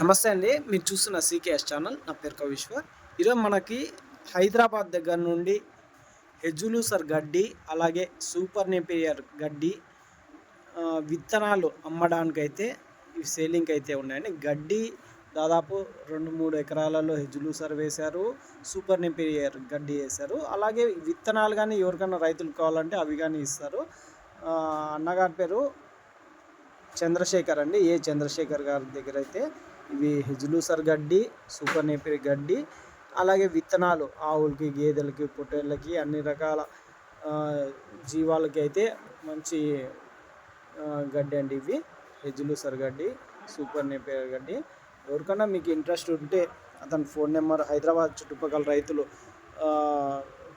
నమస్తే అండి. మీరు చూస్తున్న సీకేఎస్ ఛానల్. నా పేరు కవిశ్వర్. ఈరోజు మనకి హైదరాబాద్ దగ్గర నుండి హెజులూసర్ గడ్డి, అలాగే సూపర్ నేపియర్ గడ్డి విత్తనాలు అమ్మడానికైతే ఇవి సేలింగ్కి అయితే ఉన్నాయండి. గడ్డి దాదాపు 2-3 ఎకరాలలో హెజులూసర్ వేశారు, సూపర్ నేపియర్ గడ్డి వేశారు. అలాగే విత్తనాలు కానీ ఎవరికైనా రైతులకు కావాలంటే అవి కానీ ఇస్తారు. అన్నగారి పేరు చంద్రశేఖర్ అండి. చంద్రశేఖర్ గారి దగ్గర అయితే ఇవి హెజులూసర్ గడ్డి, సూపర్ నేపియర్ గడ్డి, అలాగే విత్తనాలు ఆవులకి, గేదెలకి, పొట్టేళ్ళకి, అన్ని రకాల జీవాలకి అయితే మంచి గడ్డి అండి. ఇవి హెజులూసర్ గడ్డి, సూపర్ నేపియర్ గడ్డి. ఎవరికైనా మీకు ఇంట్రెస్ట్ ఉంటే అతని ఫోన్ నెంబర్, హైదరాబాద్ చుట్టుపక్కల రైతులు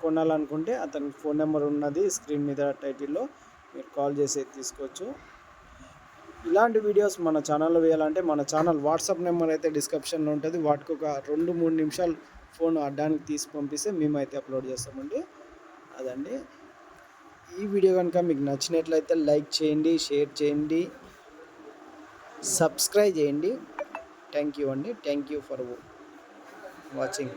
కొనాలనుకుంటే అతనికి ఫోన్ నెంబర్ ఉన్నది స్క్రీన్ మీద టైటిల్లో, మీరు కాల్ చేసి తీసుకోవచ్చు. ఇలాంటి వీడియోస్ మన ఛానల్లో వేయాలంటే మన ఛానల్ వాట్సాప్ నెంబర్ అయితే డిస్క్రిప్షన్లో ఉంటుంది. వాటికి ఒక 2-3 నిమిషాలు ఫోన్ అడ్డానికి తీసి పంపిస్తే మేమైతే అప్లోడ్ చేస్తామండి. అదండి ఈ వీడియో కనుక మీకు నచ్చినట్లయితే లైక్ చేయండి, షేర్ చేయండి, సబ్స్క్రైబ్ చేయండి. థ్యాంక్ యూ అండి. Thank you for watching.